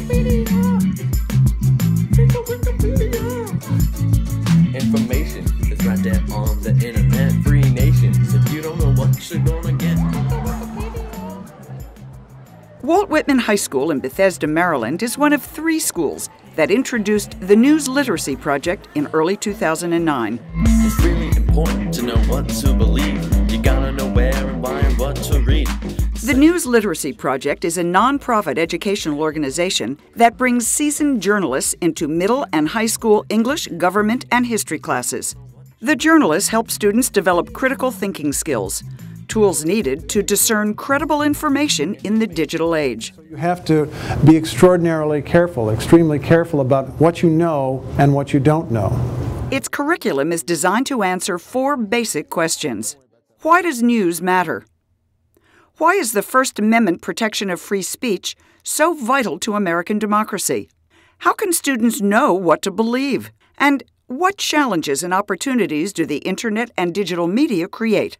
Information is right there on the internet. Free nations. If you don't know what you're gonna get. Walt Whitman High School in Bethesda, Maryland is one of 3 schools that introduced the News Literacy Project in early 2009. It's really important to know what to believe. You gotta know where and why and what to read. The News Literacy Project is a nonprofit educational organization that brings seasoned journalists into middle and high school English, government, and history classes. The journalists help students develop critical thinking skills, tools needed to discern credible information in the digital age. You have to be extraordinarily careful, extremely careful about what you know and what you don't know. Its curriculum is designed to answer 4 basic questions. Why does news matter? Why is the First Amendment protection of free speech so vital to American democracy? How can students know what to believe? And what challenges and opportunities do the Internet and digital media create?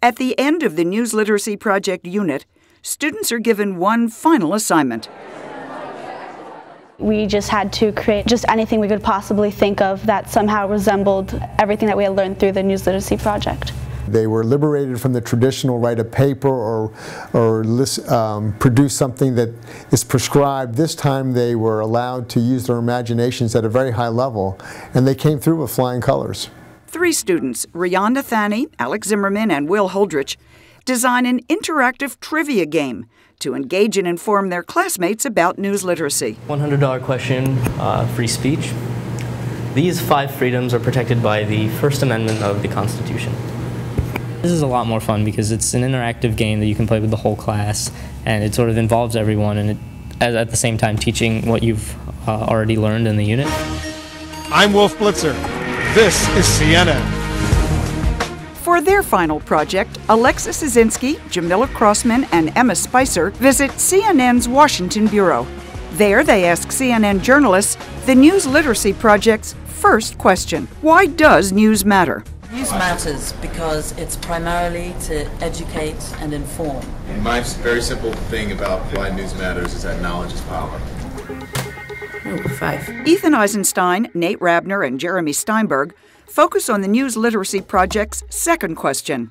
At the end of the News Literacy Project unit, students are given one final assignment. We just had to create just anything we could possibly think of that somehow resembled everything that we had learned through the News Literacy Project. They were liberated from the traditional write a paper or produce something that is prescribed. This time they were allowed to use their imaginations at a very high level, and they came through with flying colors. 3 students, Rion Nathani, Alex Zimmerman, and Will Holdrich, design an interactive trivia game to engage and inform their classmates about news literacy. $100 question, free speech. These 5 freedoms are protected by the First Amendment of the Constitution. This is a lot more fun because it's an interactive game that you can play with the whole class, and it sort of involves everyone, and at the same time teaching what you've already learned in the unit. I'm Wolf Blitzer. This is CNN. For their final project, Alexis Azinski, Jamila Crossman, and Emma Spicer visit CNN's Washington Bureau. There they ask CNN journalists the News Literacy Project's first question: why does news matter? News matters because it's primarily to educate and inform. My very simple thing about why news matters is that knowledge is power. Oh, 5. Ethan Eisenstein, Nate Rabner, and Jeremy Steinberg focus on the News Literacy Project's second question.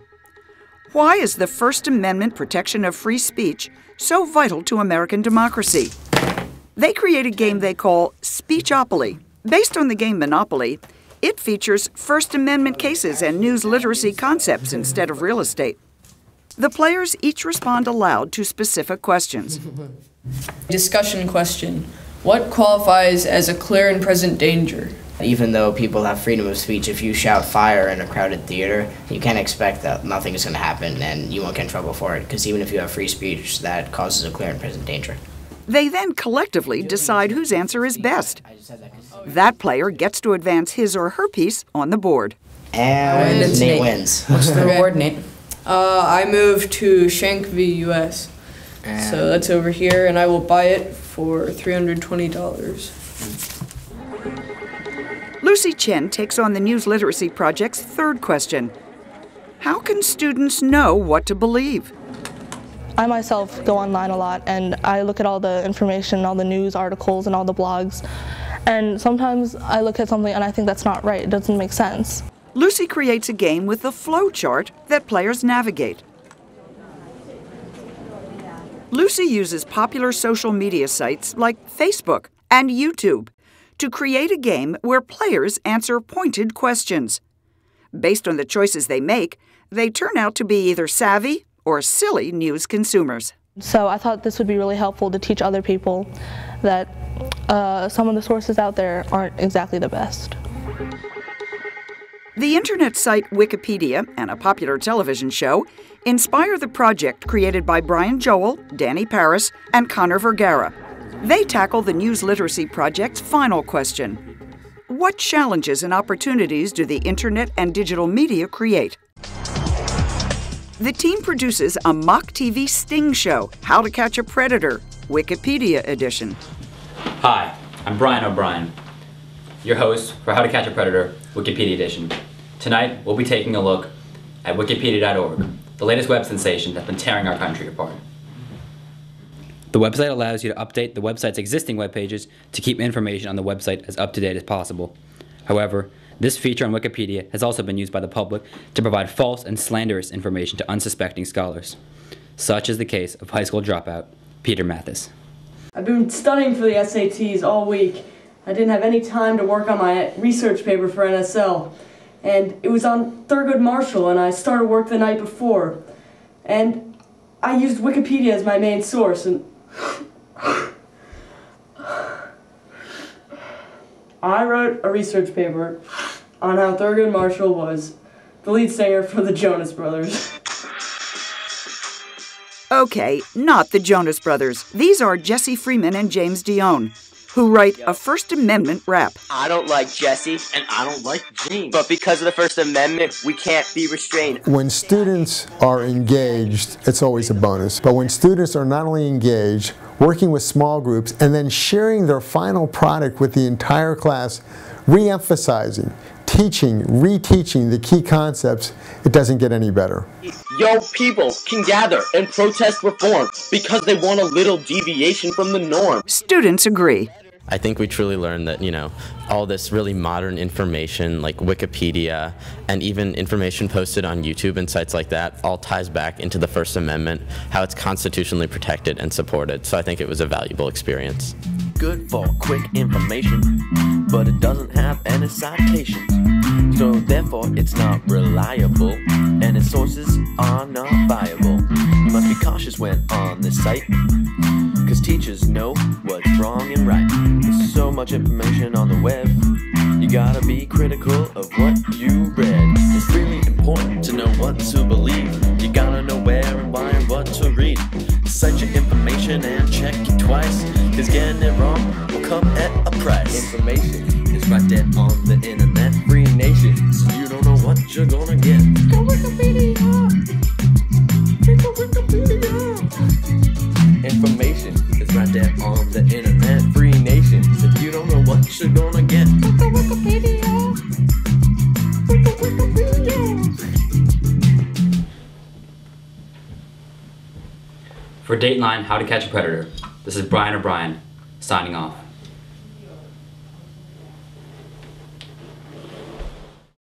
Why is the First Amendment protection of free speech so vital to American democracy? They create a game they call Speechopoly. Based on the game Monopoly, it features First Amendment cases and news literacy concepts instead of real estate. The players each respond aloud to specific questions. Discussion question: what qualifies as a clear and present danger? Even though people have freedom of speech, if you shout fire in a crowded theater, you can't expect that nothing is going to happen and you won't get in trouble for it, because even if you have free speech, that causes a clear and present danger. They then collectively decide whose answer is best. That player gets to advance his or her piece on the board. And Nate wins. What's the reward, Nate? I move to Shank v. U.S. So that's over here, and I will buy it for $320. Lucy Chen takes on the News Literacy Project's third question. How can students know what to believe? I myself go online a lot, and I look at all the information, all the news articles, and all the blogs. And sometimes I look at something and I think that's not right. It doesn't make sense. Lucy creates a game with a flow chart that players navigate. Lucy uses popular social media sites like Facebook and YouTube to create a game where players answer pointed questions. Based on the choices they make, they turn out to be either savvy or silly news consumers. So I thought this would be really helpful to teach other people that some of the sources out there aren't exactly the best. The internet site Wikipedia and a popular television show inspire the project created by Brian Joel, Danny Paris, and Connor Vergara. They tackle the News Literacy Project's final question: what challenges and opportunities do the internet and digital media create? The team produces a mock TV sting show, How to Catch a Predator, Wikipedia edition. Hi, I'm Brian O'Brien, your host for How to Catch a Predator, Wikipedia edition. Tonight, we'll be taking a look at wikipedia.org, the latest web sensation that's been tearing our country apart. The website allows you to update the website's existing web pages to keep information on the website as up-to-date as possible. However, this feature on Wikipedia has also been used by the public to provide false and slanderous information to unsuspecting scholars. Such is the case of high school dropout Peter Mathis. I've been studying for the SATs all week. I didn't have any time to work on my research paper for NSL. And it was on Thurgood Marshall, and I started work the night before. And I used Wikipedia as my main source, and I wrote a research paper on how Thurgood Marshall was the lead singer for the Jonas Brothers. Okay, not the Jonas Brothers. These are Jesse Freeman and James Dion, who write a First Amendment rap. I don't like Jesse, and I don't like James. But because of the First Amendment, we can't be restrained. When students are engaged, it's always a bonus. But when students are not only engaged, working with small groups, and then sharing their final product with the entire class, re-emphasizing, teaching, reteaching the key concepts, it doesn't get any better. Yo, people can gather and protest reform because they want a little deviation from the norm. Students agree. I think we truly learned that, all this really modern information like Wikipedia and even information posted on YouTube and sites like that all ties back into the First Amendment, how it's constitutionally protected and supported. So I think it was a valuable experience. Good for quick information, but it doesn't have any citations. So therefore it's not reliable, and its sources are not viable. You must be cautious when on this site, cause teachers know what's wrong and right. There's so much information on the web, you gotta be critical of what you read. It's really important to know what to believe. You gotta know where and why and what to read. Cite your information and check it twice, cause getting it wrong will come at a price. Information is right there on the internet. Free nation, so you don't know what you're gonna get. Go Wikipedia! Go Wikipedia! Information is right there on the internet. Free nation, so you don't know what you're gonna get. Go Wikipedia! Go Wikipedia! For Dateline How to Catch a Predator, this is Brian O'Brien, signing off.